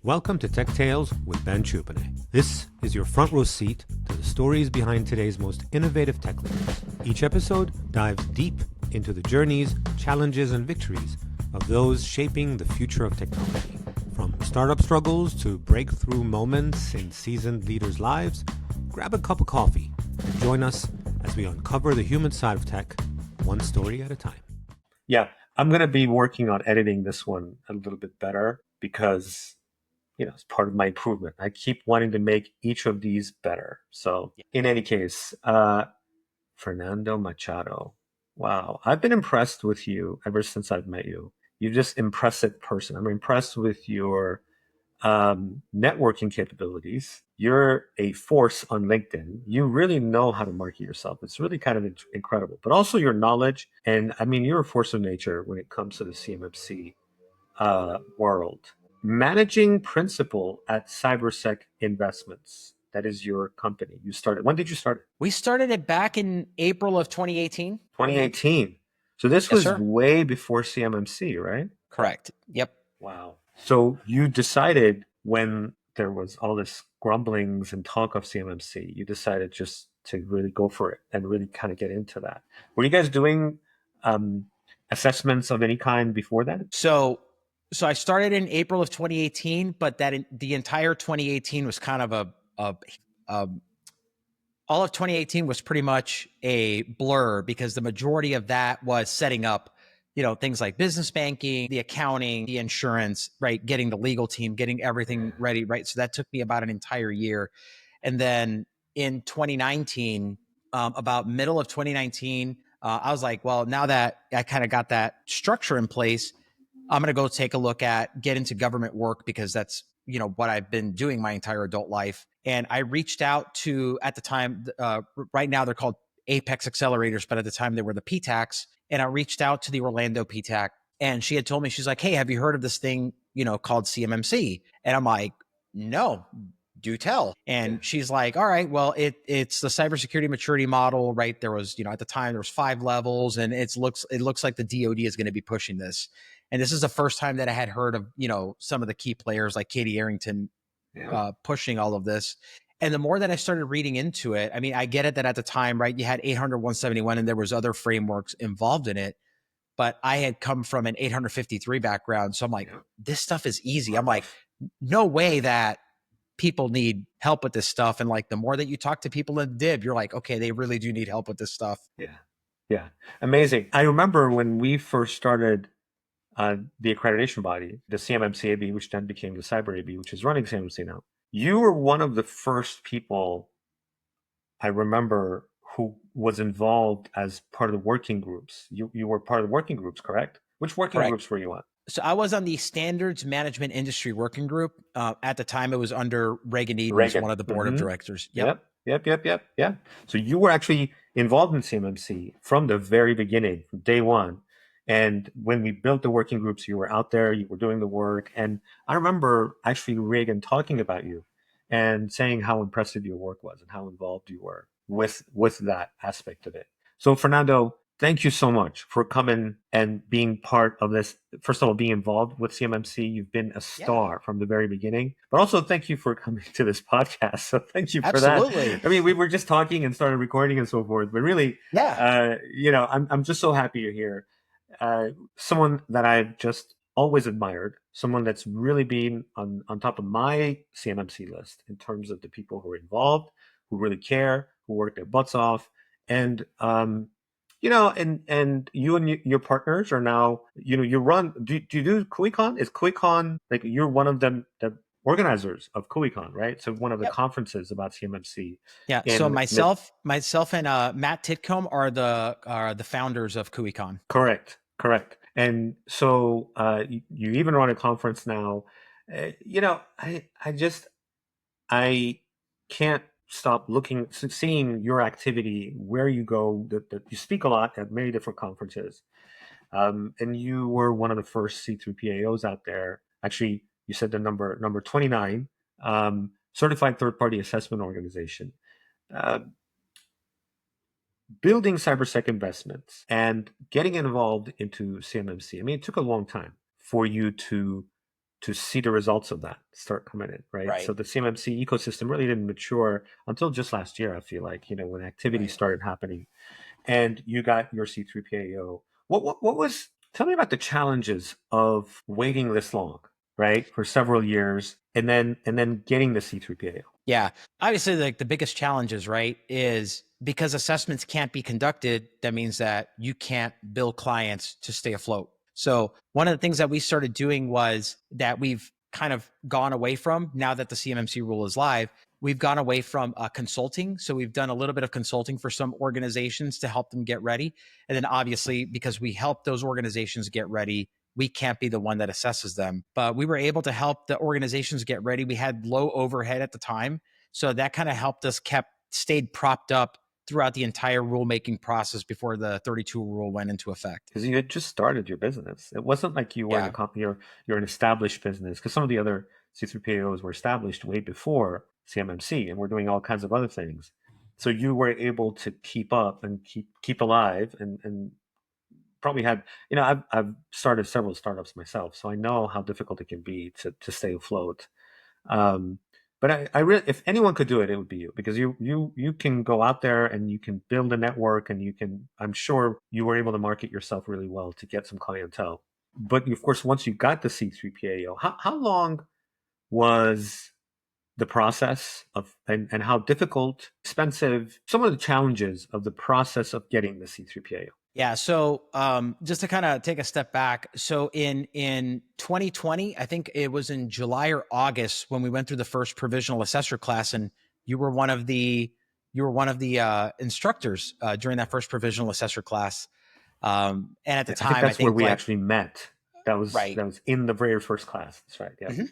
Welcome to Tech Tales with Ben Tchoubineh. This is your front row seat to the stories behind today's most innovative tech leaders. Each episode dives deep into the journeys, challenges, and victories of those shaping the future of technology. From startup struggles to breakthrough moments in seasoned leaders' lives, grab a cup of coffee and join us as we uncover the human side of tech, one story at a time. Yeah, I'm going to be working on editing this one a little bit better because it's part of my improvement. I keep wanting to make each of these better. So in any case, Fernando Machado. Wow. I've been impressed with you ever since I've met you. You're just impressive person. I'm impressed with your networking capabilities. You're a force on LinkedIn. You really know how to market yourself. It's really kind of incredible, but also your knowledge. And I mean, you're a force of nature when it comes to the CMMC world. Managing principal at CyberSec Investments. That is your company. You started. When did you start it? We started it back in April of 2018. 2018. So this Yes, was sir. way before CMMC, right? Correct. Yep. Wow. So you decided when there was all this grumblings and talk of CMMC, you decided just to really go for it and really kind of get into that. Were you guys doing assessments of any kind before that? So I started in April of 2018, but the entire 2018 was kind of all of 2018 was pretty much a blur because the majority of that was setting up, things like business banking, the accounting, the insurance, right? Getting the legal team, getting everything ready, right? So that took me about an entire year. And then in 2019, about middle of 2019, I was like, well, now that I kind of got that structure in place, I'm going to go take a look at get into government work because that's, what I've been doing my entire adult life. And I reached out to, at the time, right now they're called Apex Accelerators, but at the time they were the PTACs. And I reached out to the Orlando PTAC and she had told me, she's like, hey, have you heard of this thing, called CMMC? And I'm like, no, do tell. And she's like, all right, well, it's the cybersecurity maturity model, right? There was, at the time there was 5 levels and it looks like the DoD is going to be pushing this. And this is the first time that I had heard of, some of the key players like Katie Arrington pushing all of this. And the more that I started reading into it, I mean, I get it that at the time, right, you had 800, 171, and there was other frameworks involved in it. But I had come from an 853 background. So I'm like, this stuff is easy. I'm like, no way that people need help with this stuff. And like, the more that you talk to people in the DIB, you're like, okay, they really do need help with this stuff. Yeah. Amazing. I remember when we first started the accreditation body, the CMMC-AB, which then became the Cyber AB, which is running CMMC now. You were one of the first people I remember who was involved as part of the working groups. You were part of the working groups, correct? Which working groups were you on? So I was on the Standards Management Industry Working Group. At the time, it was under Reagan Eden as one of the board of directors. Yep. So you were actually involved in CMMC from the very beginning, from day one. And when we built the working groups, you were out there, you were doing the work. And I remember actually Reagan talking about you and saying how impressive your work was and how involved you were with that aspect of it. So Fernando, thank you so much for coming and being part of this. First of all, being involved with CMMC. You've been a star from the very beginning, but also thank you for coming to this podcast. So thank you for that. I mean, we were just talking and started recording and so forth, but really, I'm just so happy you're here. Someone that I've just always admired, someone that's really been on top of my CMMC list in terms of the people who are involved, who really care, who work their butts off. And, and you and your partners are now, you run, do you do CUI-CON? Is CUI-CON, like you're one of them, the organizers of CUI-CON, right? So one of the conferences about CMMC. Yeah. So myself and Matt Titcomb are the founders of CUI-CON. Correct. And so you even run a conference now. I can't stop seeing your activity, where you go, that you speak a lot at many different conferences. And you were one of the first C3PAOs out there. Actually, you said the number 29, certified third-party assessment organization. Building CyberSec Investments and getting involved into CMMC. I mean, it took a long time for you to to see the results of that start coming in, right? Right. So the CMMC ecosystem really didn't mature until just last year, I feel like, when activity Right. started happening and you got your C3PAO. What was, tell me about the challenges of waiting this long, right? For several years and then getting the C3PAO. Yeah. Obviously, like the biggest challenges, right, is because assessments can't be conducted, that means that you can't bill clients to stay afloat. So one of the things that we started doing was that we've kind of gone away from, now that the CMMC rule is live, we've gone away from consulting. So we've done a little bit of consulting for some organizations to help them get ready. And then obviously, because we help those organizations get ready, we can't be the one that assesses them, but we were able to help the organizations get ready. We had low overhead at the time. So that kind of helped us stayed propped up throughout the entire rulemaking process before the 32 rule went into effect. Because you had just started your business. It wasn't like you were in Yeah. a company, you're an established business, because some of the other C3PAOs were established way before CMMC and were doing all kinds of other things. So you were able to keep up and keep alive and probably had, I've started several startups myself, so I know how difficult it can be to stay afloat. Um, but I really, if anyone could do it, it would be you, because you can go out there and you can build a network and you can, I'm sure you were able to market yourself really well to get some clientele. But of course, once you got the C3PAO, how long was the process of, and how difficult, expensive, some of the challenges of the process of getting the C3PAO? Yeah. So just to kind of take a step back. So in 2020, I think it was in July or August when we went through the first provisional assessor class, and you were one of the instructors during that first provisional assessor class. And at the I think time, I that's where think we like actually met. right. That was in the very first class. That's right. Yeah. Mhm.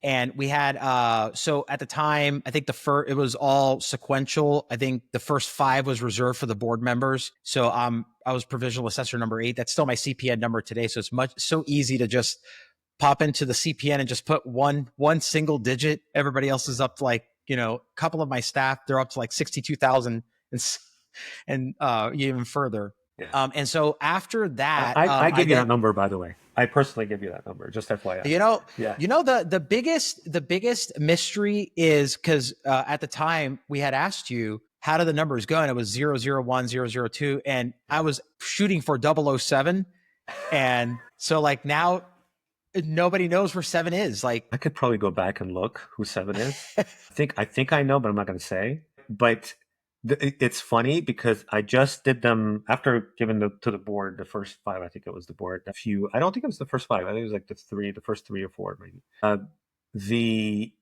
And we had so at the time, I think it was all sequential. I think the first 5 was reserved for the board members. So I was provisional assessor number 8. That's still my CPN number today. So it's so easy to just pop into the CPN and just put one single digit. Everybody else is up to like, a couple of my staff, they're up to like 62,000 and even further. Yeah. And so after that, I I give you that then number, by the way. I personally give you that number, just FYI. You know, Yeah. the biggest mystery is because at the time we had asked you how do the numbers go, and it was 001, 002, and I was shooting for 007, and so like now nobody knows where 7 is. Like, I could probably go back and look who 7 is. I think I know, but I'm not going to say. But it's funny because I just did them after giving to the board the first 5. I think it was the board. A few. I don't think it was the first 5. I think it was like the first 3 or 4 maybe. The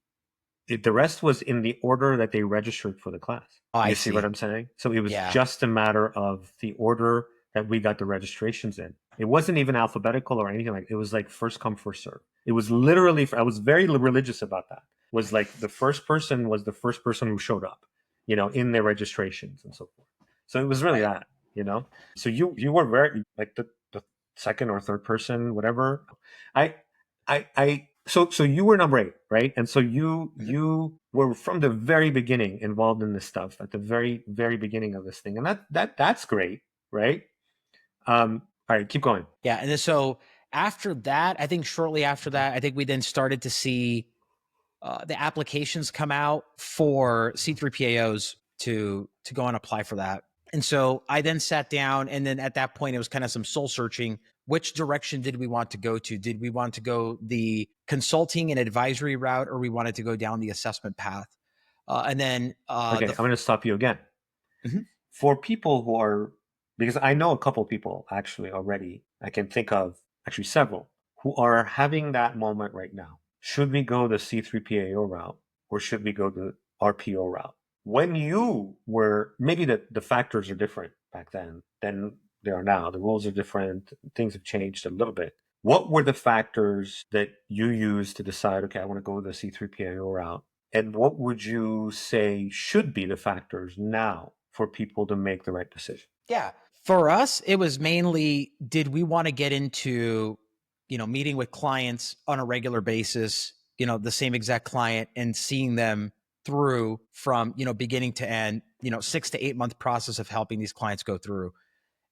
the rest was in the order that they registered for the class. I You see what see. I'm saying? So it was Yeah. just a matter of the order that we got the registrations in. It wasn't even alphabetical or anything like. It was like first come first serve. It was literally. I was very religious about that. Was like the first person was the first person who showed up, in their registrations and so forth. So it was really Right. that, So you were very like the second or third person, whatever. So you were number 8, right? And so you were from the very beginning involved in this stuff at the very very beginning of this thing, and that's great, right? All right, keep going. Yeah. And then so after that, I think shortly after that, I think we then started to see the applications come out for C3PAOs to go and apply for that. And so I then sat down, and then at that point, it was kind of some soul searching. Which direction did we want to go to? Did we want to go the consulting and advisory route, or we wanted to go down the assessment path? And then Okay, I'm going to stop you again. Mhm. For people who are, because I know a couple people actually already, I can think of actually several who are having that moment right now. Should we go the C3PAO route or should we go the RPO route? When you were, maybe the factors are different back then than they are now. The rules are different. Things have changed a little bit. What were the factors that you used to decide, okay, I want to go the C3PAO route? And what would you say should be the factors now for people to make the right decision? Yeah. For us, it was mainly, did we want to get into, meeting with clients on a regular basis, the same exact client, and seeing them through from, beginning to end, 6 to 8 month process of helping these clients go through.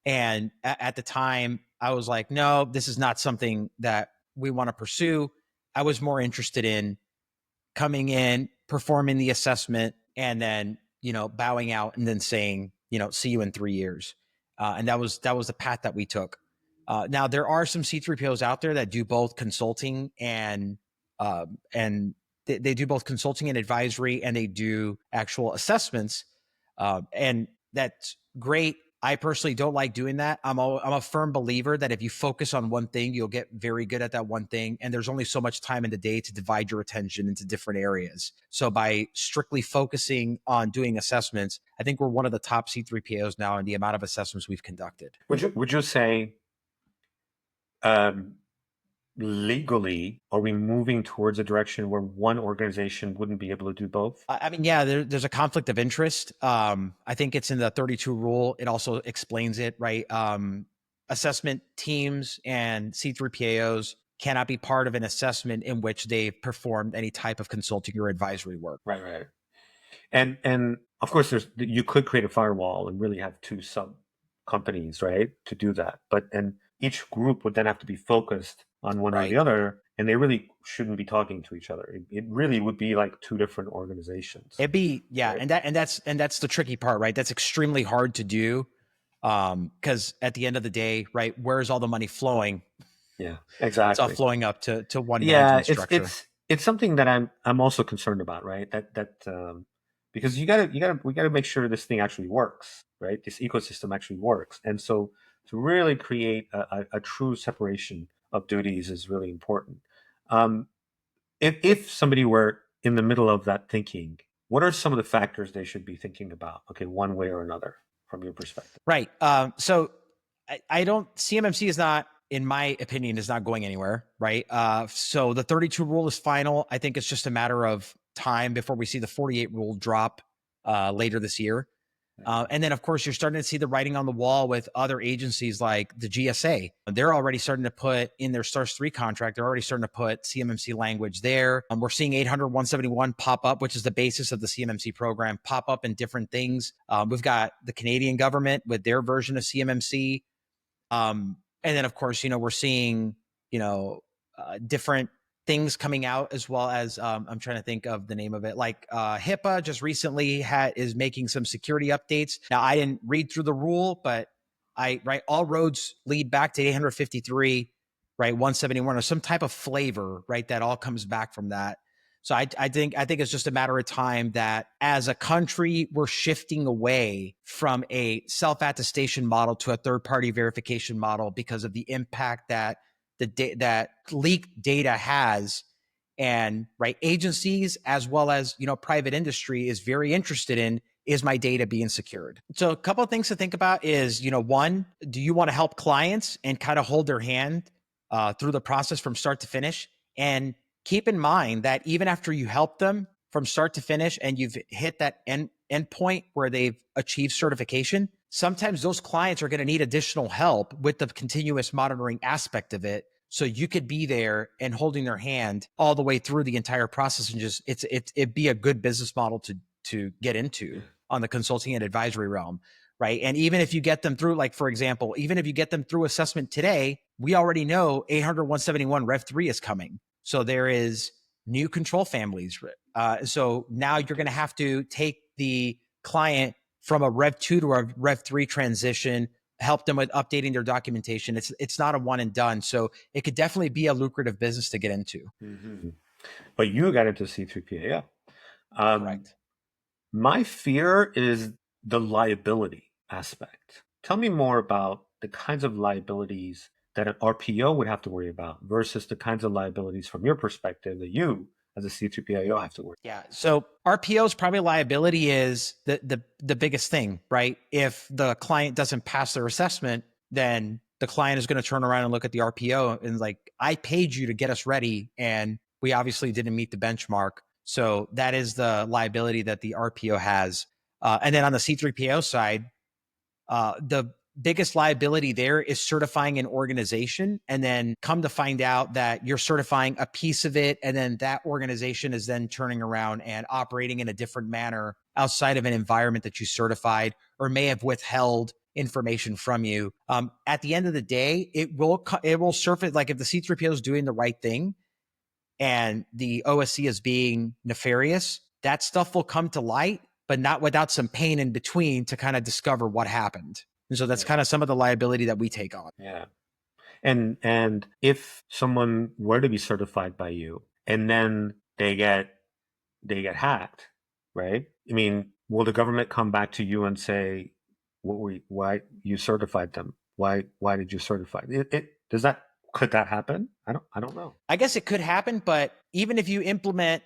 And at the time I was like, no, this is not something that we want to pursue. I was more interested in coming in, performing the assessment, and then, bowing out and then saying, see you in 3 years. And that was the path that we took. Now there are some C3POs out there that do both consulting and they do both consulting and advisory, and they do actual assessments. And that's great. I personally don't like doing that. I'm a firm believer that if you focus on one thing, you'll get very good at that one thing. And there's only so much time in the day to divide your attention into different areas. So by strictly focusing on doing assessments, I think we're one of the top C3POs now in the amount of assessments we've conducted. Would you say legally, are we moving towards a direction where one organization wouldn't be able to do both? I mean, yeah, there's a conflict of interest. I think it's in the 32 rule. It also explains it, right? Assessment teams and C3PAOs cannot be part of an assessment in which they've performed any type of consulting or advisory work. Right. And of course, you could create a firewall and really have two sub companies, right, to do that. And each group would then have to be focused on one or the other, and they really shouldn't be talking to each other. It really would be like two different organizations. It'd be, yeah, right? and that's the tricky part, right? That's extremely hard to do, because at the end of the day, right, where's all the money flowing? Yeah, exactly. It's all flowing up to one management structure. It's something that I'm also concerned about, right? Because we got to make sure this thing actually works, right? This ecosystem actually works, and so to really create a true separation of duties is really important. If somebody were in the middle of that thinking, what are some of the factors they should be thinking about? Okay, one way or another, from your perspective. Right. So I don't. CMMC is not, in my opinion, is not going anywhere. Right. So the 32 rule is final. I think it's just a matter of time before we see the 48 rule drop later this year. And then, of course, you're starting to see the writing on the wall with other agencies like the GSA. They're already starting to put in their STARS 3 contract, they're already starting to put CMMC language there. We're seeing 800-171 pop up, which is the basis of the CMMC program, pop up in different things. We've got the Canadian government with their version of CMMC. And then, of course, we're seeing, different things coming out, as well as I'm trying to think of the name of it. Like HIPAA just recently is making some security updates. Now, I didn't read through the rule, but all roads lead back to 853, right? 171 or some type of flavor, right? That all comes back from that. So I think it's just a matter of time that as a country, we're shifting away from a self-attestation model to a third-party verification model because of the impact that that leaked data has. And agencies, as well as private industry, is very interested in, is my data being secured? So a couple of things to think about is, one, do you want to help clients and kind of hold their hand through the process from start to finish? And keep in mind that even after you help them from start to finish and you've hit that end point where they've achieved certification, sometimes those clients are going to need additional help with the continuous monitoring aspect of it. So you could be there and holding their hand all the way through the entire process, and just it'd be a good business model to get into on the consulting and advisory realm, right? And even if you get them through, like for example, even if you get them through assessment today, we already know 800-171 Rev 3 is coming. So there is new control families. So now you're going to have to take the client from a Rev 2 to a Rev 3 transition, help them with updating their documentation. It's not a one and done. So it could definitely be a lucrative business to get into. Mm-hmm. But you got into C3PAO. Correct. My fear is the liability aspect. Tell me more about the kinds of liabilities that an RPO would have to worry about versus the kinds of liabilities from your perspective that you as a C3PAO have to worry. Yeah. So RPO's primary liability is the biggest thing, right? If the client doesn't pass their assessment, then the client is going to turn around and look at the RPO and like, I paid you to get us ready, and we obviously didn't meet the benchmark. So that is the liability that the RPO has. And then on the C3PAO side, the biggest liability there is certifying an organization, and then come to find out that you're certifying a piece of it, and then that organization is then turning around and operating in a different manner outside of an environment that you certified, or may have withheld information from you. At the end of the day, it will surface, like if the C3PO is doing the right thing and the OSC is being nefarious, that stuff will come to light, but not without some pain in between to kind of discover what happened. And so that's kind of some of the liability that we take on. Yeah. And if someone were to be certified by you and then they get hacked, right? I mean, will the government come back to you and say, why you certified them? Why did you certify? Could that happen? I don't know. I guess it could happen, but even if you implement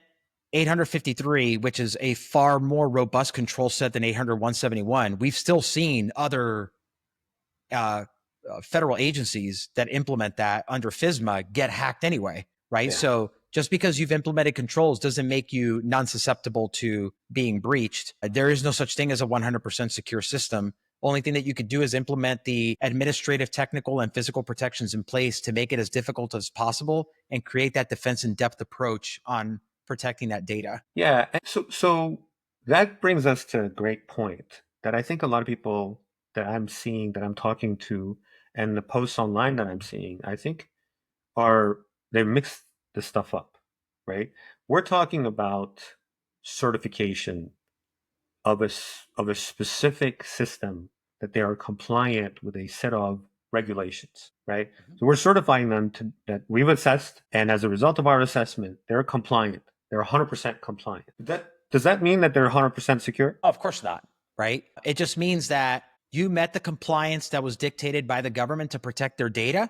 853, which is a far more robust control set than 800-171, we've still seen other federal agencies that implement that under FISMA get hacked anyway, right? Yeah. So just because you've implemented controls doesn't make you non-susceptible to being breached. There is no such thing as a 100% secure system. Only thing that you could do is implement the administrative, technical, and physical protections in place to make it as difficult as possible and create that defense in depth approach on protecting that data. Yeah. So that brings us to a great point that I think a lot of people that I'm seeing, that I'm talking to, and the posts online that I'm seeing, I think they mix this stuff up, right? We're talking about certification of a specific system that they are compliant with a set of regulations, right? So we're certifying them that we've assessed, and as a result of our assessment, they're compliant. They're 100% compliant. Does that mean that they're 100% secure? Oh, of course not, right? It just means that you met the compliance that was dictated by the government to protect their data,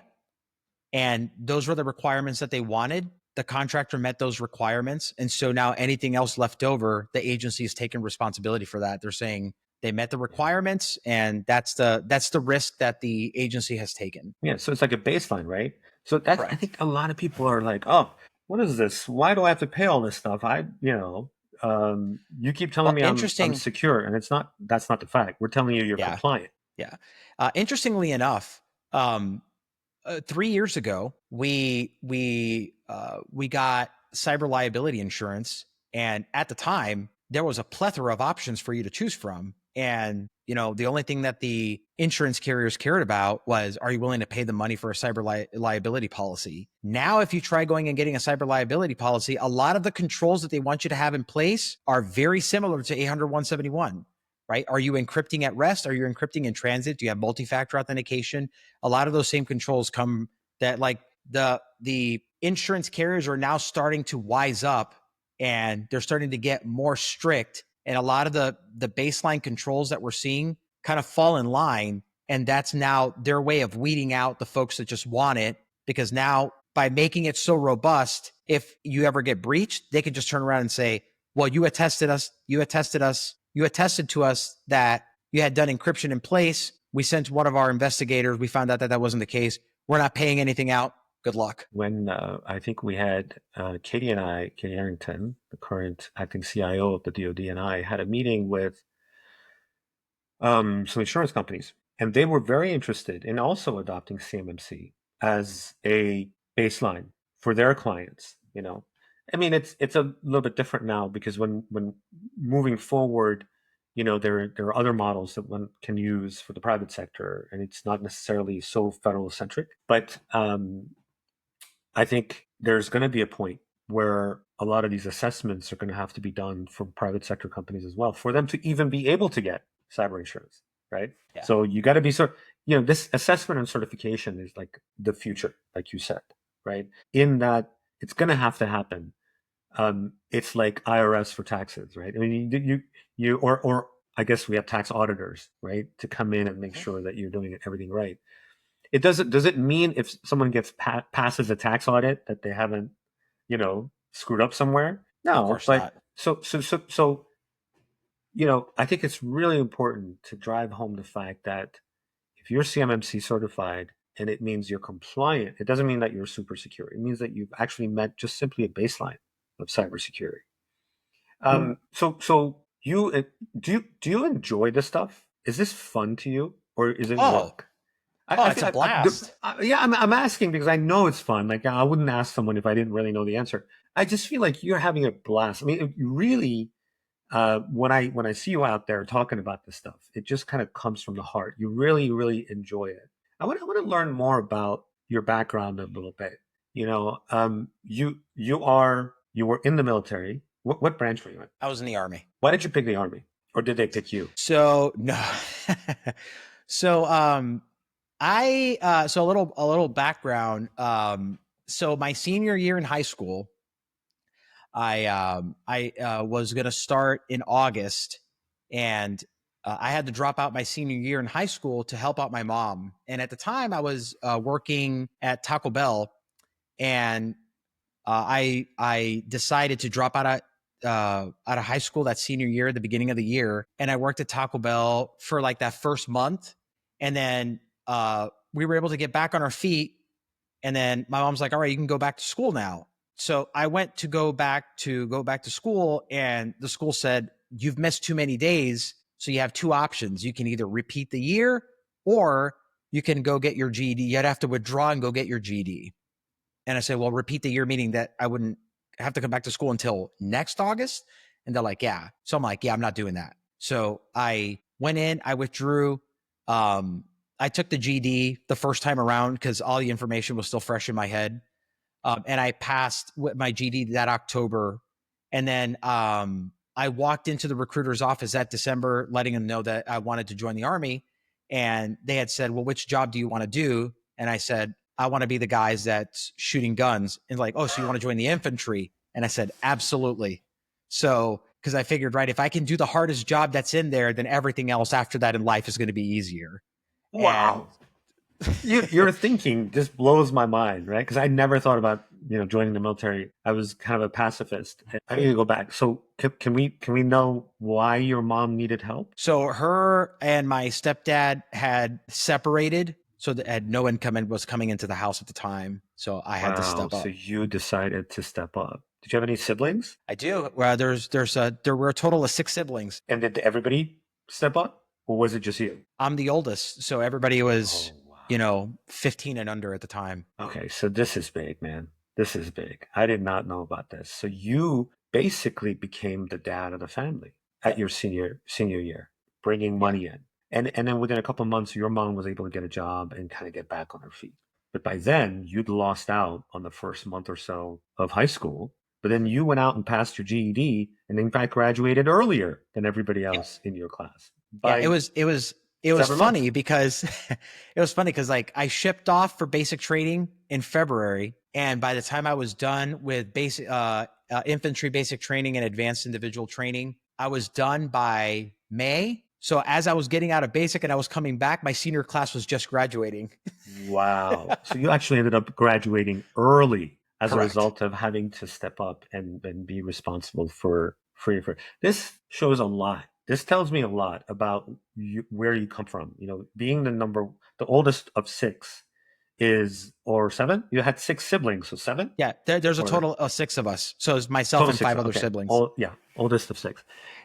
and those were the requirements that they wanted. The contractor met those requirements. And so now anything else left over, the agency is taking responsibility for that. They're saying they met the requirements, and that's the risk that the agency has taken. Yeah, so it's like a baseline, right? So that's, I think a lot of people are like, oh, what is this? Why do I have to pay all this stuff? You keep telling me I'm secure, and that's not the fact. We're telling you you're compliant. Yeah. Interestingly enough, 3 years ago, we got cyber liability insurance, and at the time there was a plethora of options for you to choose from. And the only thing that the insurance carriers cared about was, are you willing to pay the money for a cyber liability policy? Now, if you try going and getting a cyber liability policy, a lot of the controls that they want you to have in place are very similar to 800-171. Right? Are you encrypting at rest? Are you encrypting in transit? Do you have multi-factor authentication? A lot of those same controls come that, like, the insurance carriers are now starting to wise up, and they're starting to get more strict. And a lot of the baseline controls that we're seeing kind of fall in line. And that's now their way of weeding out the folks that just want it, because now by making it so robust, if you ever get breached, they can just turn around and say, well, you attested to us that you had done encryption in place. We sent one of our investigators. We found out that wasn't the case. We're not paying anything out. Good luck. When I think we had Katie Arrington, the current acting CIO of the DoD, and I had a meeting with some insurance companies, and they were very interested in also adopting CMMC as a baseline for their clients. I mean, it's a little bit different now, because when moving forward, there are other models that one can use for the private sector, and it's not necessarily so federal centric. But I think there's going to be a point where a lot of these assessments are going to have to be done for private sector companies as well, for them to even be able to get cyber insurance, right? Yeah. So you got to be this assessment and certification is like the future, like you said, right? In that it's going to have to happen. It's like IRS for taxes, right? I mean, or I guess we have tax auditors, right, to come in and make sure that you're doing everything right. Does it mean if someone passes a tax audit that they haven't, screwed up somewhere? No, of course not. So I think it's really important to drive home the fact that if you're CMMC certified, and it means you're compliant, it doesn't mean that you're super secure. It means that you've actually met just simply a baseline of cybersecurity. So do you enjoy this stuff? Is this fun to you, or is it work? It's a blast. I'm asking because I know it's fun. Like, I wouldn't ask someone if I didn't really know the answer. I just feel like you're having a blast. I mean, you really, when I see you out there talking about this stuff, it just kind of comes from the heart. You really, really enjoy it. I want to learn more about your background a little bit. You were in the military. What branch were you in? I was in the Army. Why did you pick the Army, or did they pick you? So no, so so a little background. So my senior year in high school, I was going to start in August, and I had to drop out my senior year in high school to help out my mom. And at the time, I was working at Taco Bell, and I decided to drop out of high school that senior year at the beginning of the year, and I worked at Taco Bell for like that first month, and then we were able to get back on our feet. And then my mom's like, "All right, you can go back to school now." So I went to go back to school, and the school said, "You've missed too many days, so you have two options. You can either repeat the year, or you can go get your GED. You'd have to withdraw and go get your GED." And I said, "Well, repeat the year," meaning that I wouldn't have to come back to school until next August. And they're like, "Yeah." So I'm like, "Yeah, I'm not doing that." So I went in, I withdrew. I took the GED the first time around because all the information was still fresh in my head. And I passed with my GED that October. And then I walked into the recruiter's office that December, letting them know that I wanted to join the Army. And they had said, "Well, which job do you want to do?" And I said, "I want to be the guys that's shooting guns." And like, "Oh, so you want to join the infantry?" And I said, "Absolutely." So, because I figured, right, if I can do the hardest job that's in there, then everything else after that in life is going to be easier. Wow. Your thinking just blows my mind, right? Because I never thought about joining the military. I was kind of a pacifist. I need to go back. So can we know why your mom needed help? So her and my stepdad had separated, so that had no income and was coming into the house at the time. So I had to step up. So you decided to step up. Did you have any siblings? I do. Well, there were a total of 6 siblings. And did everybody step up, or was it just you? I'm the oldest, so everybody was, Oh, wow. 15 and under at the time. Okay, so this is big, man. This is big. I did not know about this. So you basically became the dad of the family at your senior year, bringing money in. And then within a couple of months, your mom was able to get a job and kind of get back on her feet. But by then, you'd lost out on the first month or so of high school. But then you went out and passed your GED, and in fact graduated earlier than everybody else in your class. Yeah, it was funny because like I shipped off for basic training in February, and by the time I was done with basic infantry basic training and advanced individual training, I was done by May. So as I was getting out of basic and I was coming back, my senior class was just graduating. Wow. So you actually ended up graduating early as Correct. a result of having to step up and be responsible for your. This shows a lot. This tells me a lot about where you come from. Being the oldest of 6 or 7. You had 6 siblings, so 7. Yeah, there's a total of 6 of us. So it's myself and 5 other siblings. Oldest of 6,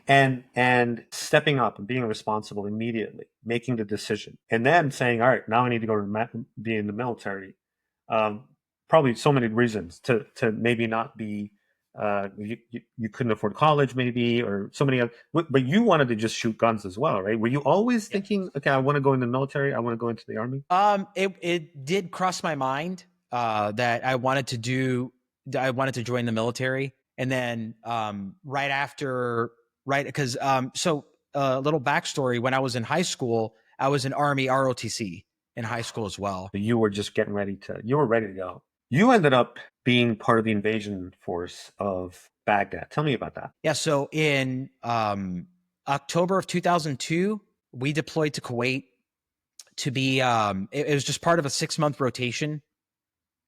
and stepping up and being responsible immediately, making the decision, and then saying, "All right, now I need to go to be in the military." Probably so many reasons to maybe not be. You couldn't afford college, maybe, or so many other. But you wanted to just shoot guns as well, right? Were you always thinking, "Okay, I want to go in the military. I want to go into the Army"? It did cross my mind that I wanted to join the military, and then because a little backstory: when I was in high school, I was in Army ROTC in high school as well. So you were just you were ready to go. You ended up being part of the invasion force of Baghdad. Tell me about that. Yeah. So in October of 2002, we deployed to Kuwait to be, it was just part of a 6-month rotation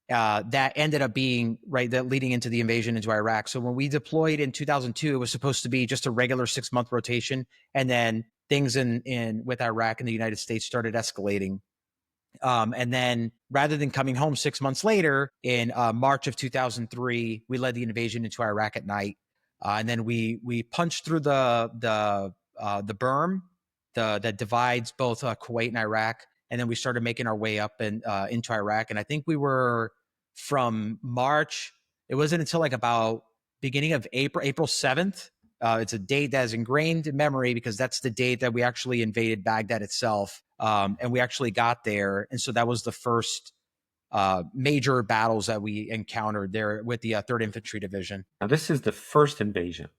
that ended up being that leading into the invasion into Iraq. So when we deployed in 2002, it was supposed to be just a regular 6-month rotation. And then things with Iraq and the United States started escalating. And then rather than coming home 6 months later in March of 2003, we led the invasion into Iraq at night. And then we punched through the berm that divides both Kuwait and Iraq. And then we started making our way up into Iraq. And I think we were from March. It wasn't until like about beginning of April 7th. It's a date that is ingrained in memory because that's the date that we actually invaded Baghdad itself. And we actually got there. And so that was the first major battles that we encountered there with the 3rd Infantry Division. Now, this is the first invasion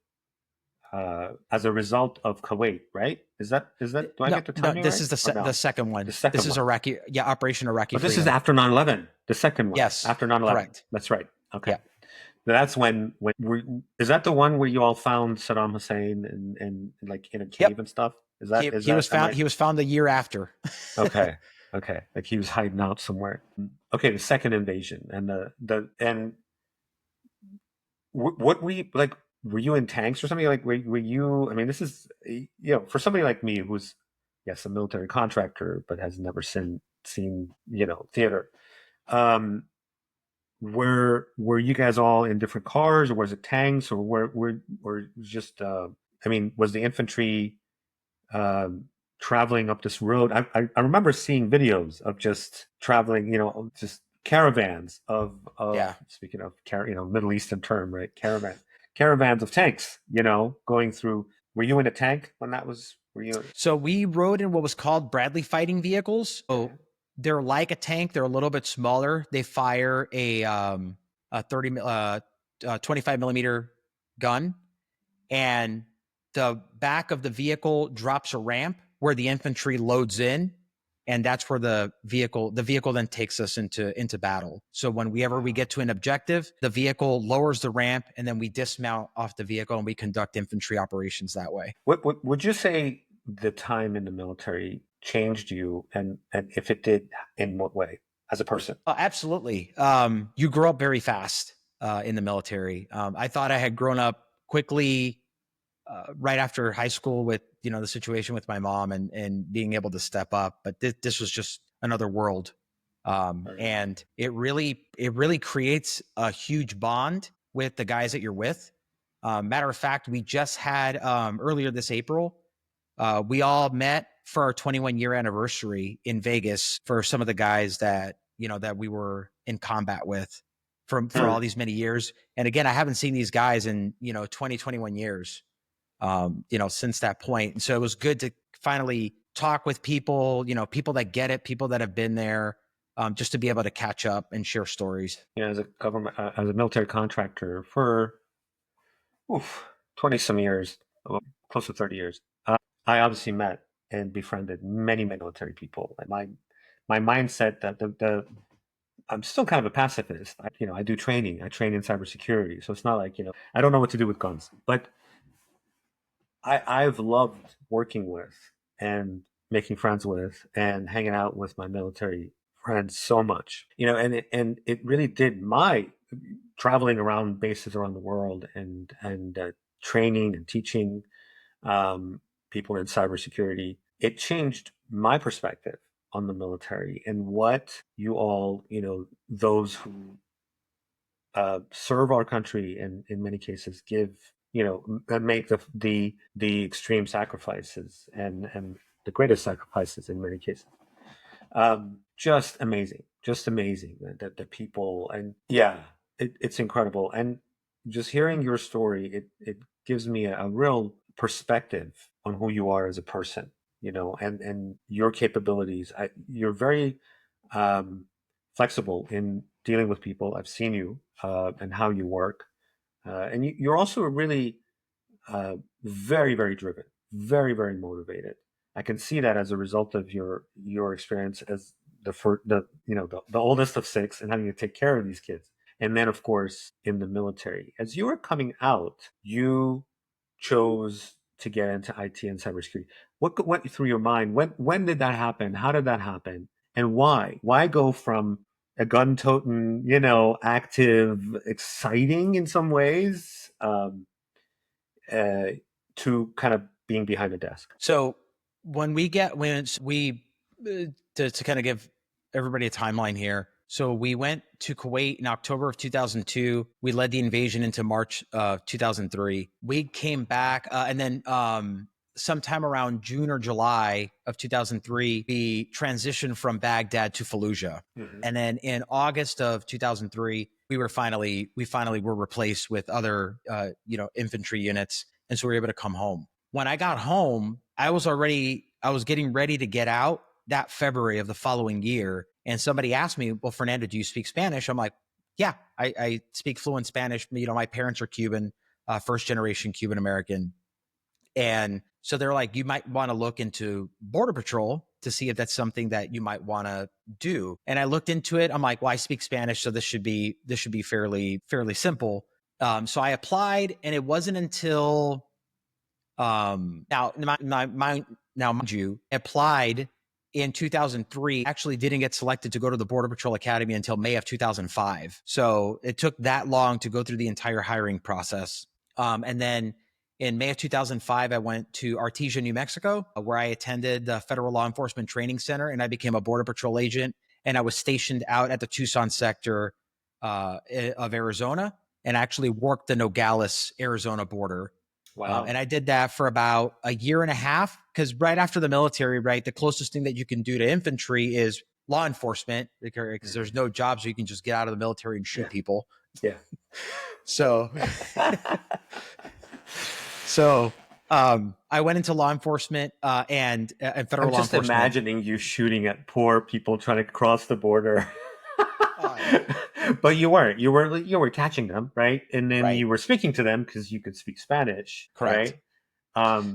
as a result of Kuwait, right? Is that? Do I get the timing this right? is the second one. The second this is one. Iraqi, Operation Iraqi But this is Freedom. after 9/11. The second one. Yes. After 9/11. Correct. That's right. Okay. Yeah. That's is that the one where you all found Saddam Hussein and like in a cave and stuff? Is that he was found the year after. Okay. Okay. Like he was hiding out somewhere. Okay, the second invasion and what were you in tanks or something? Like were you, I mean, this is, for somebody like me who's, yes, a military contractor but has never seen theater. Were you guys all in different cars, or was it tanks, or were just I mean, was the infantry traveling up this road? I remember seeing videos of just traveling, just caravans of speaking of Middle Eastern term, right? Caravans of tanks, going through. Were you in a tank when that was? So we rode in what was called Bradley fighting vehicles. So they're like a tank. They're a little bit smaller. They fire a 25 millimeter gun, and the back of the vehicle drops a ramp where the infantry loads in, and that's where the vehicle then takes us into battle. So whenever we get to an objective, the vehicle lowers the ramp, and then we dismount off the vehicle and we conduct infantry operations that way. What would you say the time in the military changed you, and if it did, in what way as a person? Absolutely. You grow up very fast in the military. I thought I had grown up quickly right after high school with, the situation with my mom and being able to step up. But this was just another world. And it really creates a huge bond with the guys that you're with. Matter of fact, we just had earlier this April, we all met for our 21-year anniversary in Vegas for some of the guys that, that we were in combat with for all these many years. And again, I haven't seen these guys in, 20, 21 years, since that point. And so it was good to finally talk with people, people that get it, people that have been there, just to be able to catch up and share stories. As a military contractor for 20 some years, close to 30 years, I obviously met and befriended many military people. And my mindset that I'm still kind of a pacifist. I do training. I train in cybersecurity, so it's not like I don't know what to do with guns. But I've loved working with and making friends with and hanging out with my military friends so much. And it really did my traveling around bases around the world and training and teaching people in cybersecurity. It changed my perspective on the military and what you all, those who serve our country and in many cases give, make the extreme sacrifices and the greatest sacrifices in many cases. Just amazing that the people, and it's incredible. And just hearing your story, it gives me a real perspective on who you are as a person, and your capabilities. You're very flexible in dealing with people. I've seen you and how you work, and you're also really very, very driven, very, very motivated. I can see that as a result of your experience as the oldest of six and having to take care of these kids, and then of course in the military. As you were coming out, you chose to get into IT and cybersecurity. What went through your mind? When did that happen? How did that happen? And why? Why go from a gun-toting, active, exciting in some ways, to kind of being behind a desk? So when we to kind of give everybody a timeline here. So we went to Kuwait in October of 2002. We led the invasion into March of 2003. We came back and then sometime around June or July of 2003, we transitioned from Baghdad to Fallujah. Mm-hmm. And then in August of 2003, we finally were replaced with other, infantry units. And so we were able to come home. When I got home, I was getting ready to get out that February of the following year. And somebody asked me, well, Fernando, do you speak Spanish? I'm like, yeah, I speak fluent Spanish. My parents are Cuban, first generation Cuban American. And so they're like, you might want to look into Border Patrol to see if that's something that you might want to do. And I looked into it. I'm like, well, I speak Spanish, so this should be fairly simple. So I applied, and it wasn't until now mind you, applied in 2003, actually didn't get selected to go to the Border Patrol Academy until May of 2005. So it took that long to go through the entire hiring process. And then in May of 2005, I went to Artesia, New Mexico, where I attended the Federal Law Enforcement Training Center, and I became a Border Patrol agent. And I was stationed out at the Tucson sector of Arizona, and actually worked the Nogales, Arizona border. Wow. And I did that for about a year and a half, because right after the military, right, the closest thing that you can do to infantry is law enforcement, because there's no jobs so you can just get out of the military and shoot people. Yeah. So, I went into law enforcement and federal law enforcement. I'm just imagining you shooting at poor people trying to cross the border. But you weren't. You were catching them, right? And then you were speaking to them because you could speak Spanish, correct? Right?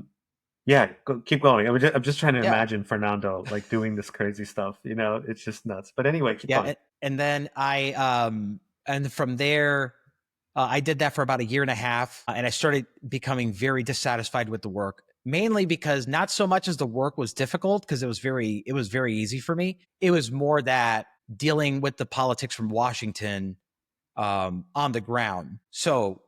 Keep going. I'm just trying to imagine Fernando like doing this crazy stuff. It's just nuts. But anyway, keep going. And then and from there, I did that for about a year and a half, and I started becoming very dissatisfied with the work. Mainly because not so much as the work was difficult, because it was very easy for me. It was more that dealing with the politics from Washington on the ground. So,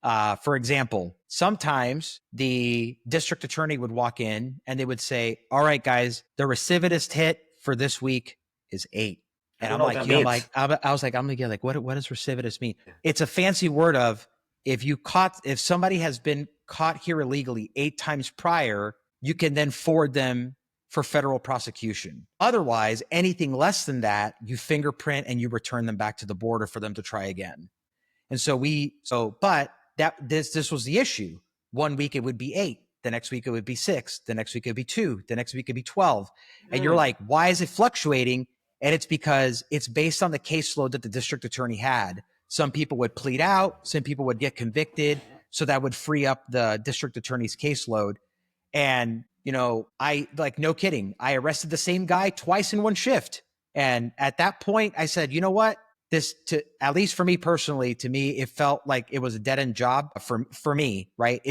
for example, sometimes the district attorney would walk in and they would say, all right, guys, the recidivist hit for this week is 8. And I'm like, I was like, I'm gonna get like, what does recidivist mean? It's a fancy word of if somebody has been caught here illegally 8 times prior, you can then forward them for federal prosecution. Otherwise, anything less than that, you fingerprint and you return them back to the border for them to try again. And but this was the issue. 1 week it would be 8. The next week it would be 6. The next week it would be 2. The next week it would be 12. And you're like, why is it fluctuating? And it's because it's based on the caseload that the district attorney had. Some people would plead out. Some people would get convicted. So that would free up the district attorney's caseload. And I no kidding, I arrested the same guy twice in one shift. And at that point I said, you know what, at least for me personally, to me, it felt like it was a dead end job for me, right?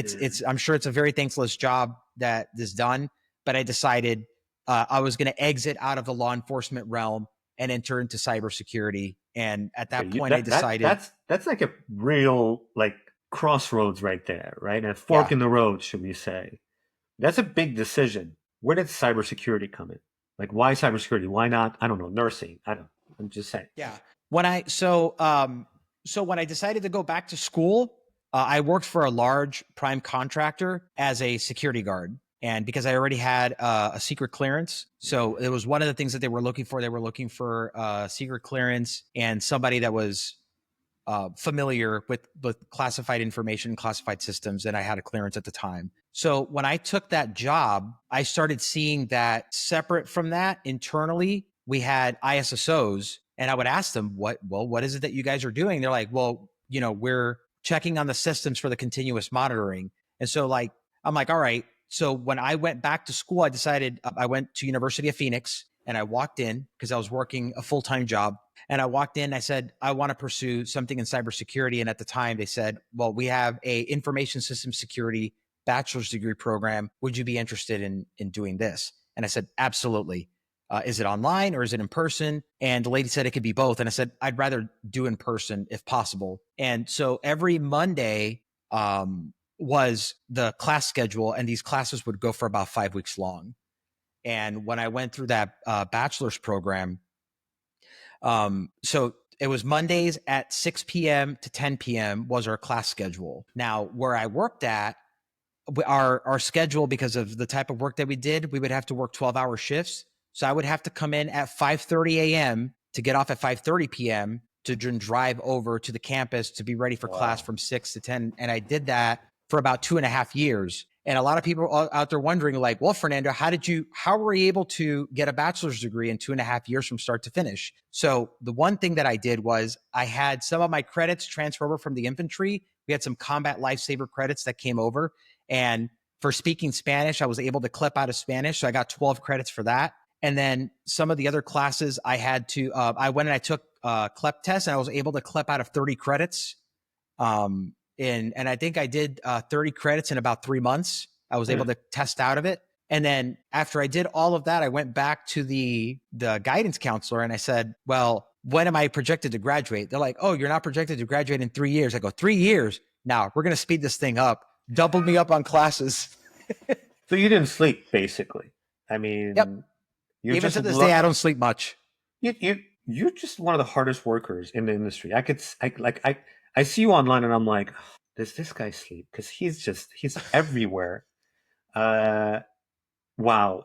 I'm sure it's a very thankless job that is done, but I decided I was going to exit out of the law enforcement realm and enter into cybersecurity. And at that point I decided that's like a real crossroads right there, right? A fork in the road, should we say. That's a big decision. Where did cybersecurity come in? Like, why cybersecurity? Why not, I don't know, nursing? I'm just saying. Yeah. When I decided to go back to school, I worked for a large prime contractor as a security guard. And because I already had a secret clearance, so it was one of the things that they were looking for. They were looking for secret clearance and somebody that was familiar with classified information, classified systems, and I had a clearance at the time. So when I took that job, I started seeing that separate from that internally, we had ISSOs, and I would ask them, what is it that you guys are doing? They're like, well, we're checking on the systems for the continuous monitoring. And so I'm like, all right. So when I went back to school, I decided I went to University of Phoenix, and I walked in because I was working a full-time job. And I walked in, I said, I want to pursue something in cybersecurity. And at the time they said, well, we have a information system security bachelor's degree program. Would you be interested in doing this? And I said, absolutely. Is it online or is it in person? And the lady said it could be both. And I said, I'd rather do in person if possible. And so every Monday was the class schedule, and these classes would go for about 5 weeks long. And when I went through that bachelor's program, so it was Mondays at 6 p.m. to 10 p.m. was our class schedule. Now, where I worked at, our schedule, because of the type of work that we did, we would have to work 12-hour shifts. So I would have to come in at 5:30 a.m. to get off at 5:30 p.m. to drive over to the campus to be ready for class from 6 to 10. And I did that for about 2.5 years. And a lot of people out there wondering like, well, Fernando, how were you able to get a bachelor's degree in 2.5 years from start to finish? So the one thing that I did was I had some of my credits transfer over from the infantry. We had some combat lifesaver credits that came over. And for speaking Spanish, I was able to clip out of Spanish. So I got 12 credits for that. And then some of the other classes I had to, I went and I took CLEP tests and I was able to clip out of 30 credits. And I think I did 30 credits in about 3 months. I was able to test out of it. And then after I did all of that, I went back to the guidance counselor and I said, well, when am I projected to graduate? They're like, oh, you're not projected to graduate in 3 years. I go, 3 years? Now we're going to speed this thing up. Doubled me up on classes. So you didn't sleep, basically. I mean, yep. Even to this day, I don't sleep much. You're just one of the hardest workers in the industry. I see you online and I'm like, does this guy sleep? Because he's everywhere. Wow.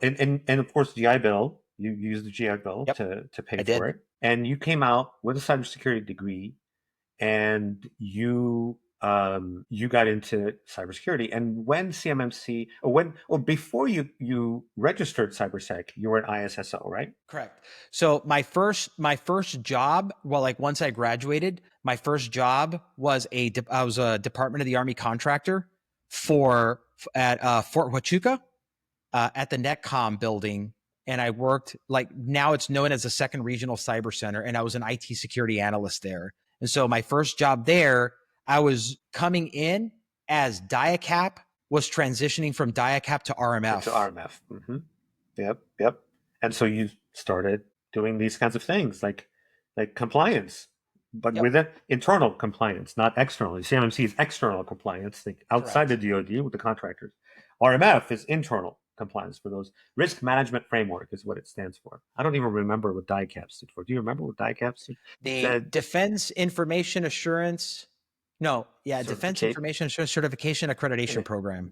And of course, GI Bill, you used the GI Bill to pay for it. And you came out with a cybersecurity degree and you got into cybersecurity. And when CMMC, before you registered CyberSec, you were at ISSO, right? Correct. So my first job, well, like once I graduated, my first job was I was a Department of the Army contractor at Fort Huachuca at the NetCom building. And I worked, like, now it's known as the Second Regional Cyber Center, and I was an IT security analyst there. And so my first job there, I was coming in as DIACAP was transitioning from DIACAP to RMF. To RMF. Mm-hmm. Yep. And so you started doing these kinds of things like compliance, but with it, internal compliance, not external. CMMC is external compliance, like outside the DoD with the contractors. RMF is internal compliance for those. Risk management framework is what it stands for. I don't even remember what DICAP stood for. Do you remember what DICAP stood for? The Defense Information Assurance. No, yeah, Defense Information Assurance Certification Accreditation Program.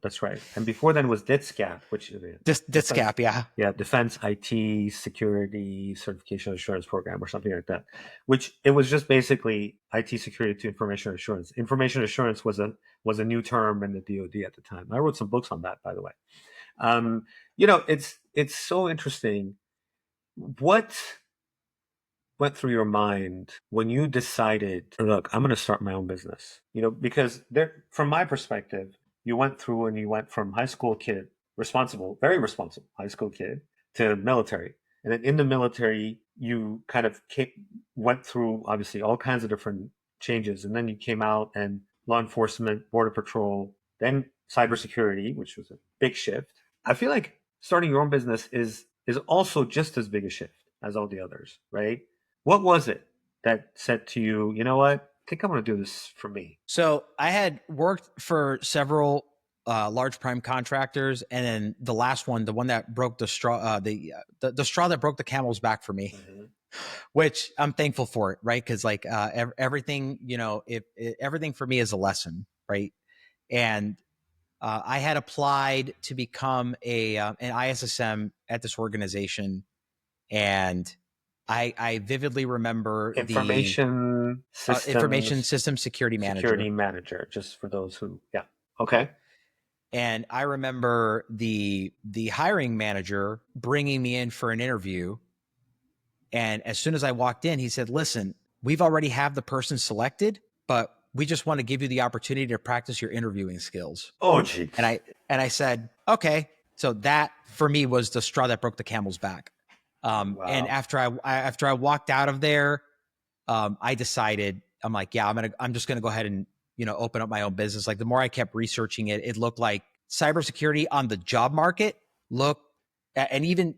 That's right. And before then was DITSCAP, which is DITSCAP, yeah. Yeah, Defense IT Security Certification Assurance Program or something like that. Which it was just basically IT security to information assurance. Information assurance was a new term in the DoD at the time. I wrote some books on that, by the way. It's so interesting. What went through your mind when you decided, look, I'm going to start my own business? Because from my perspective, you went from high school kid, very responsible high school kid, to military. And then in the military, you kind of went through, obviously, all kinds of different changes. And then you came out and law enforcement, border patrol, then cybersecurity, which was a big shift. I feel like starting your own business is also just as big a shift as all the others, right? What was it that said to you, you know what, I think I want to do this for me? So I had worked for several large prime contractors, and then the last one, the one that broke the straw, the straw that broke the camel's back for me, which I'm thankful for it, right? Because like everything, everything for me is a lesson, right? And I had applied to become an ISSM at this organization, and I vividly remember Information System Security Manager. Security Manager, just for those who, yeah. Okay. And I remember the hiring manager bringing me in for an interview. And as soon as I walked in, he said, listen, we've already have the person selected, but we just want to give you the opportunity to practice your interviewing skills. Oh, gee. And I said, okay. So that for me was the straw that broke the camel's back. Wow. And after I walked out of there, I decided, I'm like, yeah, I'm just going to go ahead and, open up my own business. Like the more I kept researching it, it looked like cybersecurity on the job market and even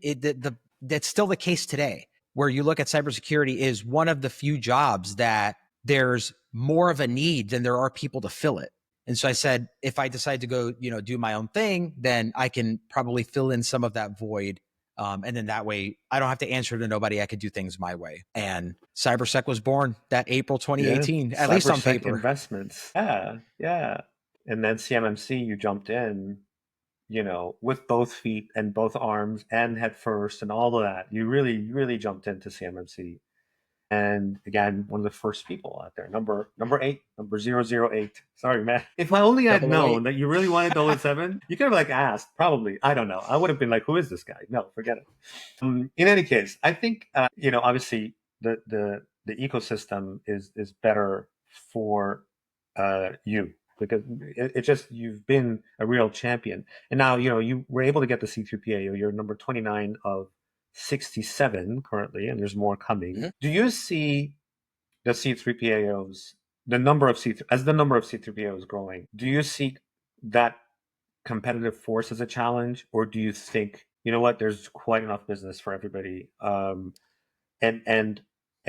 that's still the case today, where you look at cybersecurity is one of the few jobs that there's more of a need than there are people to fill it. And so I said, if I decide to go, do my own thing, then I can probably fill in some of that void. And then that way I don't have to answer to nobody. I could do things my way. And CyberSec was born that April 2018, at least on paper. Investments. Yeah. And then CMMC, you jumped in, with both feet and both arms and head first and all of that. You really, really jumped into CMMC. And again, one of the first people out there, number 8, number 008. Sorry, man. If I only had known that you really wanted 007, you could have like asked. Probably, I don't know. I would have been like, "Who is this guy?" No, forget it. In any case, I think obviously the ecosystem is better for you, because it just, you've been a real champion, and now you were able to get the C3PAO. You're number 29 of 67 currently, and there's more coming. Mm-hmm. Do you see the C3PAOs, the number of C3PAOs growing? Do you see that competitive force as a challenge, or do you think, you know what, there's quite enough business for everybody? And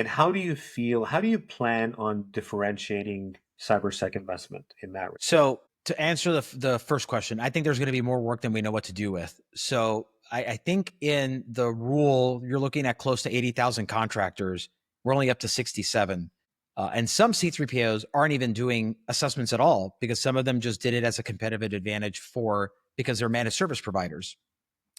how do you feel? How do you plan on differentiating CyberSec investment in that regard? So to answer the first question, I think there's going to be more work than we know what to do with. So I think in the rule, you're looking at close to 80,000 contractors. We're only up to 67. And some C3PAOs aren't even doing assessments at all, because some of them just did it as a competitive advantage because they're managed service providers,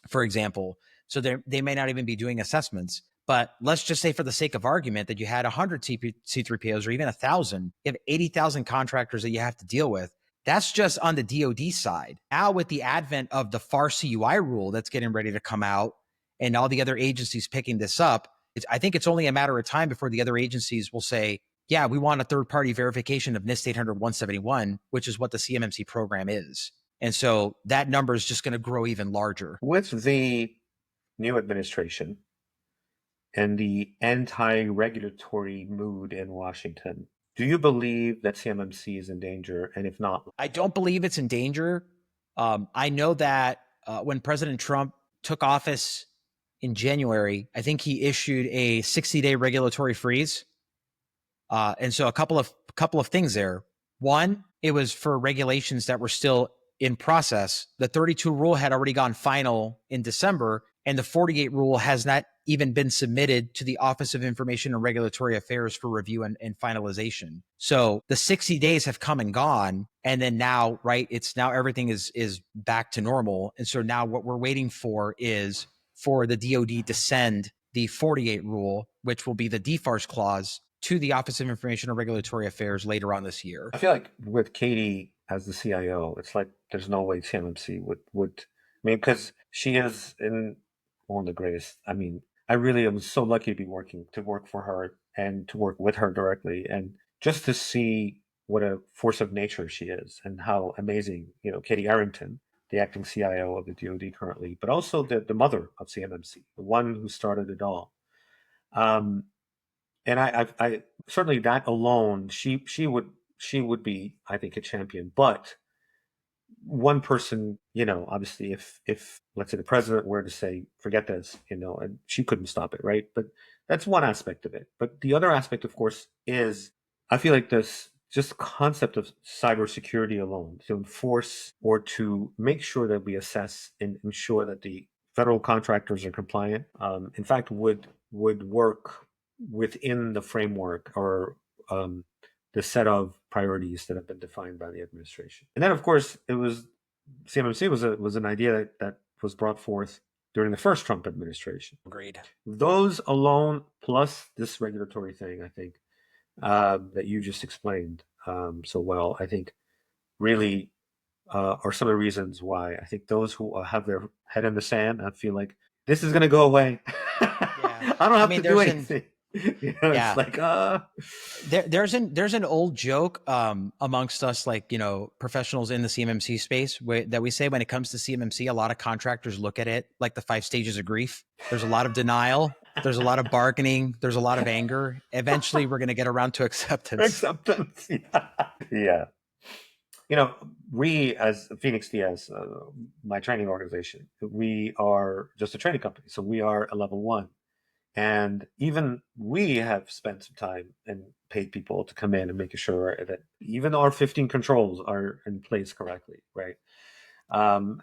for example. So they may not even be doing assessments. But let's just say, for the sake of argument, that you had 100 C3PAOs or even 1,000. You have 80,000 contractors that you have to deal with. That's just on the DoD side. Now, with the advent of the FAR CUI rule that's getting ready to come out, and all the other agencies picking this up, I think it's only a matter of time before the other agencies will say, yeah, we want a third-party verification of NIST 800-171, which is what the CMMC program is. And so that number is just going to grow even larger. With the new administration and the anti-regulatory mood in Washington, do you believe that CMMC is in danger? And if not, I don't believe it's in danger. I know that when President Trump took office in January, I think he issued a 60-day regulatory freeze. And so a couple of things there. One, it was for regulations that were still in process. The 32 rule had already gone final in December, and the 48 rule has not even been submitted to the Office of Information and Regulatory Affairs for review and finalization. So the 60 days have come and gone. And then now, right, it's now everything is back to normal. And so now what we're waiting for is for the DoD to send the 48 rule, which will be the DFARS clause, to the Office of Information and Regulatory Affairs later on this year. I feel like with Katie as the CIO, it's like there's no way CMMC would I mean, because she is one of the greatest. I mean, I really am so lucky to work for her and to work with her directly, and just to see what a force of nature she is, and how amazing, Katie Arrington, the acting CIO of the DoD currently, but also the mother of CMMC, the one who started it all. And I certainly, that alone, she would be, I think, a champion. But one person, obviously, if let's say the president were to say, forget this, and she couldn't stop it, right? But that's one aspect of it. But the other aspect, of course, is, I feel like this just concept of cybersecurity alone, to enforce or to make sure that we assess and ensure that the federal contractors are compliant, in fact, would work within the framework, or the set of priorities that have been defined by the administration. And then, of course, CMMC was an idea that was brought forth during the first Trump administration. Agreed. Those alone, plus this regulatory thing, I think, that you just explained so well, I think really are some of the reasons why I think those who have their head in the sand, I feel like this is going to go away. Yeah. I don't have to do anything. Yeah. It's like there's an old joke amongst us, like, professionals in the CMMC space, that we say, when it comes to CMMC, a lot of contractors look at it like the 5 stages of grief. There's a lot of denial, there's a lot of bargaining, there's a lot of anger. Eventually we're going to get around to acceptance. Yeah. We, as Phoenix DS, my training organization, we are just a training company, so we are a level 1. And even we have spent some time and paid people to come in and making sure that even our 15 controls are in place correctly, right?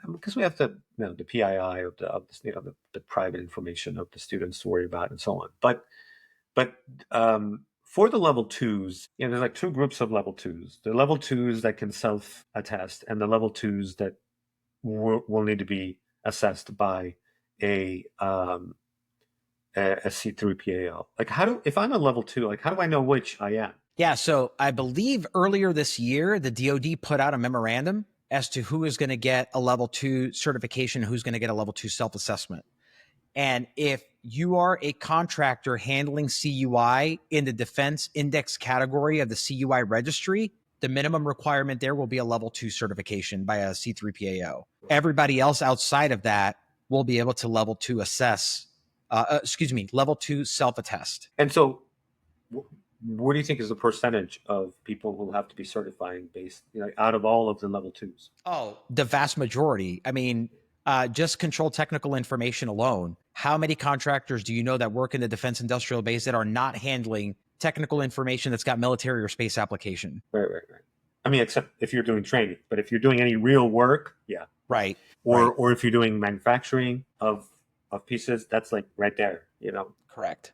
Because we have the PII of the private information of the students to worry about, and so on. But for the level 2s, there's like 2 groups of level 2s. The level 2s that can self-attest, and the level 2s that will need to be assessed by a a C3PAO? Like if I'm a level 2, like how do I know which I am? Yeah, so I believe earlier this year, the DoD put out a memorandum as to who is going to get a level 2 certification, who's going to get a level 2 self-assessment. And if you are a contractor handling CUI in the defense index category of the CUI registry, the minimum requirement there will be a level 2 certification by a C3PAO. Everybody else outside of that will be able to level 2 assess, level 2 self-attest. And so what do you think is the percentage of people who have to be certifying based, out of all of the level 2s? Oh, the vast majority. I mean, just control technical information alone. How many contractors do you know that work in the defense industrial base that are not handling technical information that's got military or space application? Right. I mean, except if you're doing training, but if you're doing any real work, yeah. Right. Or if you're doing manufacturing of pieces, that's like right there, Correct.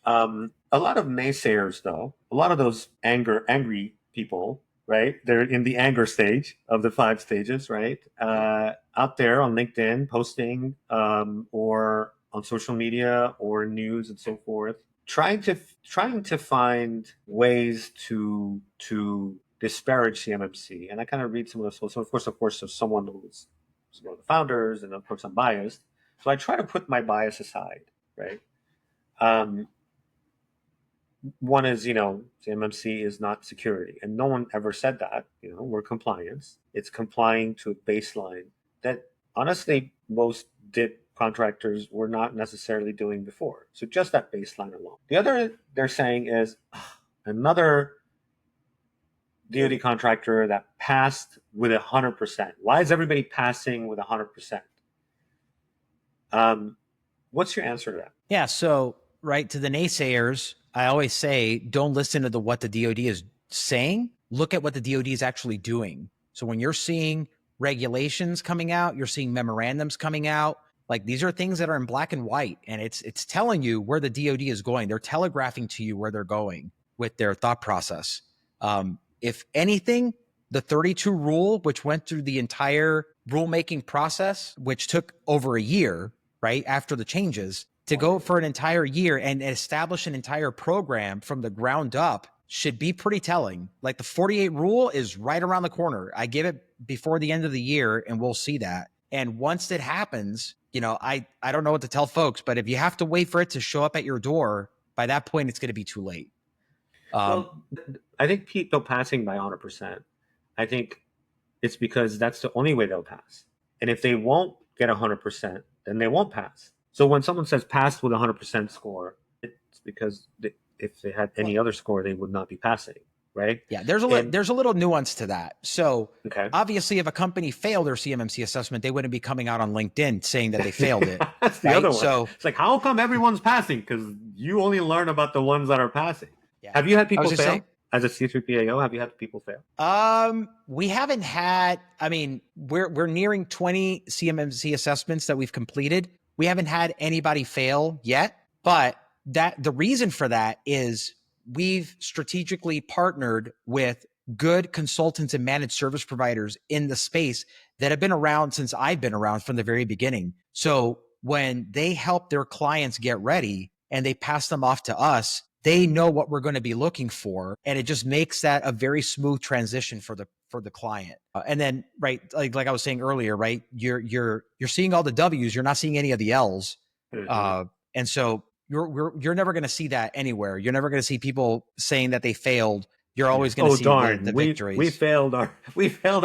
A lot of naysayers, though, a lot of those angry people, right? They're in the anger stage of the 5 stages, right? Out there on LinkedIn, posting, or on social media or news and so forth, trying to find ways to disparage CMMC. And I kind of read some of those. So of course, as someone who's one of the founders, and of course I'm biased, so I try to put my bias aside, right? One is, CMMC is not security, and no one ever said that. We're compliance. It's complying to a baseline that honestly most DIP contractors were not necessarily doing before. So just that baseline alone. The other they're saying is another DoD contractor that passed with 100%. Why is everybody passing with 100%? What's your answer to that? Yeah. So, right, to the naysayers, I always say, don't listen to what the DoD is saying. Look at what the DoD is actually doing. So when you're seeing regulations coming out, you're seeing memorandums coming out, like these are things that are in black and white, and it's telling you where the DoD is going. They're telegraphing to you where they're going with their thought process. If anything, the 32 rule, which went through the entire rulemaking process, which took over a year, right, after the changes, to go for an entire year and establish an entire program from the ground up should be pretty telling. Like the 48 rule is right around the corner. I give it before the end of the year and we'll see that. And once it happens, I don't know what to tell folks, but if you have to wait for it to show up at your door, by that point, it's going to be too late. Well, I think people passing by 100%, I think it's because that's the only way they'll pass. And if they won't get 100%, then they won't pass. So when someone says passed with a 100% score, it's because if they had any other score, they would not be passing, right? Yeah, there's a little nuance to that. So obviously, if a company failed their CMMC assessment, they wouldn't be coming out on LinkedIn saying that they failed it. That's the other one. So it's like, how come everyone's passing? Because you only learn about the ones that are passing. Yeah. Have you had people fail? As a C3PAO, have you had people fail? We haven't had, we're nearing 20 CMMC assessments that we've completed. We haven't had anybody fail yet, but the reason for that is we've strategically partnered with good consultants and managed service providers in the space that have been around since I've been around from the very beginning. So when they help their clients get ready and they pass them off to us, they know what we're going to be looking for. And it just makes that a very smooth transition for the client. And then, right, like I was saying earlier, right, you're seeing all the W's, you're not seeing any of the L's. Mm-hmm. And so you're never going to see that anywhere. You're never going to see people saying that they failed. You're always going to see the victories. We failed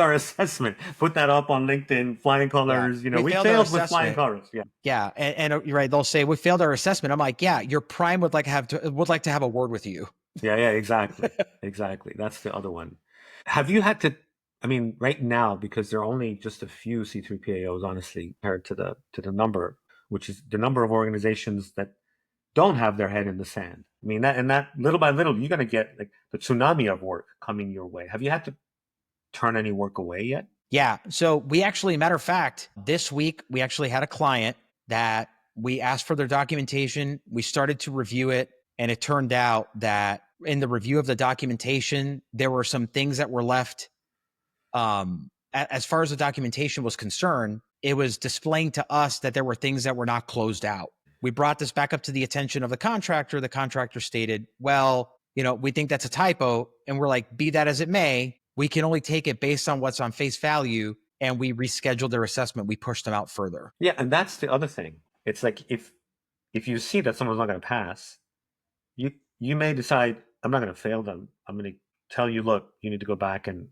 our assessment. Put that up on LinkedIn, flying colors. Yeah. We failed with flying colors. Yeah. Yeah. And you're right. They'll say we failed our assessment. I'm like, yeah, your prime would like to have a word with you. Yeah. Exactly. Exactly. That's the other one. Have you had to, right now, because there are only just a few C3PAOs, honestly, compared to the number, which is the number of organizations that don't have their head in the sand. That little by little, you're going to get like the tsunami of work coming your way. Have you had to turn any work away yet? Yeah. So we actually, matter of fact, this week, we actually had a client that we asked for their documentation. We started to review it. And it turned out that in the review of the documentation, there were some things that were left. As far as the documentation was concerned, it was displaying to us that there were things that were not closed out. We brought this back up to the attention of the contractor. The contractor stated, well, we think that's a typo. And we're like, be that as it may, we can only take it based on what's on face value. And we rescheduled their assessment. We pushed them out further. Yeah, and that's the other thing. It's like if you see that someone's not going to pass, you may decide, I'm not going to fail them. I'm going to tell you, look, you need to go back and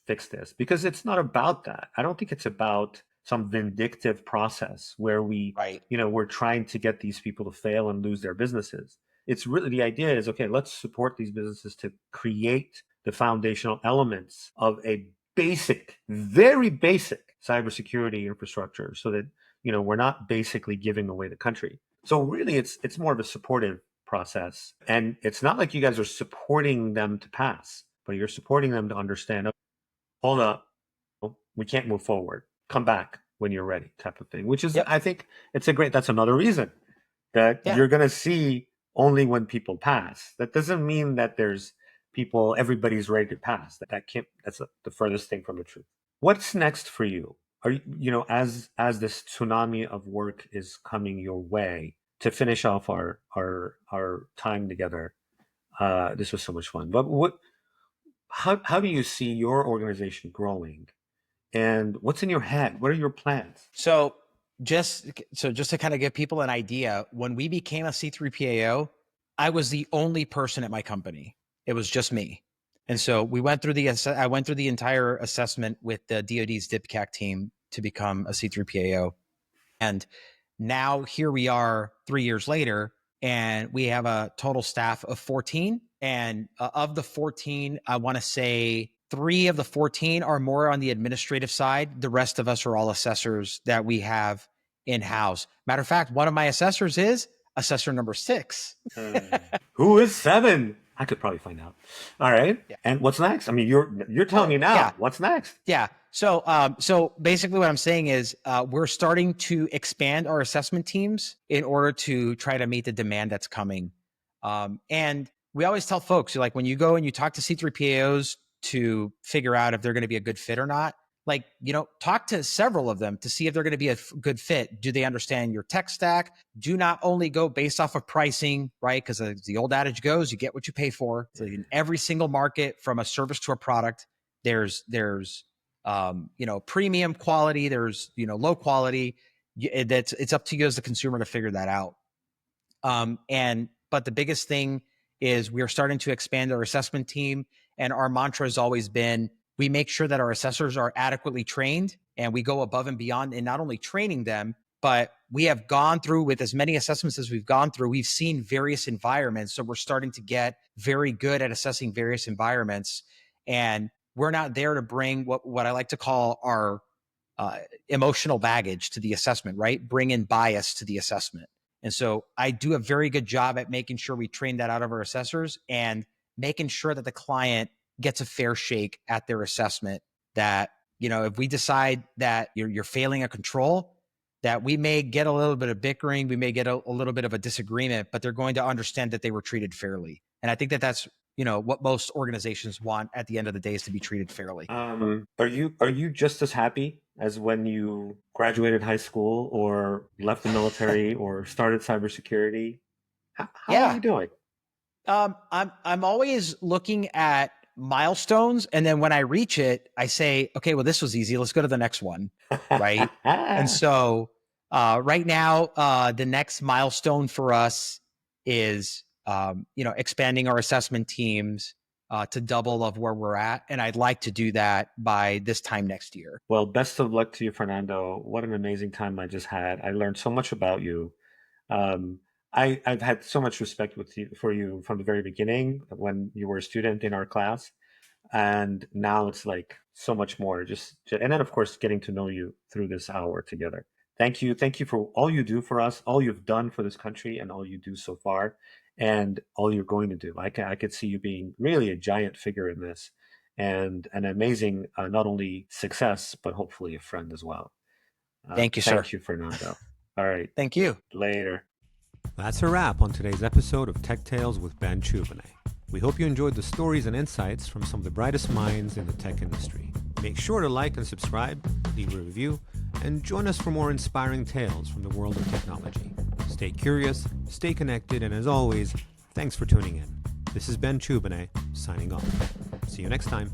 fix this, because it's not about that. I don't think it's about some vindictive process where we're trying to get these people to fail and lose their businesses. It's really, the idea is, okay, let's support these businesses to create the foundational elements of a very basic cybersecurity infrastructure, so that we're not basically giving away the country. So really, it's more of a supportive process, and it's not like you guys are supporting them to pass, but you're supporting them to understand, oh, hold up, we can't move forward, come back when you're ready, type of thing. Which is, I think that's another reation that you're going to see only when people pass. That doesn't mean that everybody's ready to pass. That's the furthest thing from the truth. What's next for you? Are you, as this tsunami of work is coming your way, to finish off our time together? This was so much fun. But how do you see your organization growing, and what's in your head? What are your plans? So just to kind of give people an idea, when we became a C3PAO, I was the only person at my company. It was just me. And so I went through the entire assessment with the DoD's DIPCAC team to become a C3PAO. And now here we are 3 years later, and we have a total staff of 14. And of the 14, I want to say 3 of the 14 are more on the administrative side. The rest of us are all assessors that we have in-house. Matter of fact, one of my assessors is assessor number 6. Who is 7? I could probably find out. All right. Yeah. And what's next? I mean, you're telling me now. Yeah. What's next? Yeah. So basically what I'm saying is we're starting to expand our assessment teams in order to try to meet the demand that's coming. And we always tell folks, like, when you go and you talk to C3PAOs to figure out if they're going to be a good fit or not, like, talk to several of them to see if they're going to be a good fit. Do they understand your tech stack? Do not only go based off of pricing, right? Because as the old adage goes, you get what you pay for. So in every single market, from a service to a product, there's premium quality, there's low quality. It's up to you as the consumer to figure that out. But the biggest thing is we are starting to expand our assessment team, and our mantra has always been, we make sure that our assessors are adequately trained, and we go above and beyond in not only training them, but we have gone through, with as many assessments as we've gone through, we've seen various environments. So we're starting to get very good at assessing various environments. And we're not there to bring what I like to call our emotional baggage to the assessment, right? Bring in bias to the assessment. And so I do a very good job at making sure we train that out of our assessors, and making sure that the client gets a fair shake at their assessment. That, if we decide that you're failing a control, that we may get a little bit of bickering, we may get a little bit of a disagreement, but they're going to understand that they were treated fairly. And I think that that's what most organizations want at the end of the day, is to be treated fairly. Are you just as happy as when you graduated high school, or left the military, or started cybersecurity? How are you doing? I'm always looking at milestones, and then when I reach it, I say, okay, well, this was easy. Let's go to the next one, right? And so right now, the next milestone for us is expanding our assessment teams to double of where we're at, and I'd like to do that by this time next year. Well, best of luck to you, Fernando. What an amazing time I just had. I learned so much about you. I've had so much respect for you from the very beginning, when you were a student in our class, and now it's like so much more. And then of course getting to know you through this hour together. Thank you for all you do for us, all you've done for this country, and all you do so far, and all you're going to do. I could see you being really a giant figure in this, and an amazing not only success, but hopefully a friend as well. Thank you, sir. Thank you, Fernando. All right. Thank you. Later. That's a wrap on today's episode of Tech Tales with Ben Tchoubineh. We hope you enjoyed the stories and insights from some of the brightest minds in the tech industry. Make sure to like and subscribe, leave a review, and join us for more inspiring tales from the world of technology. Stay curious, stay connected, and as always, thanks for tuning in. This is Ben Tchoubineh, signing off. See you next time.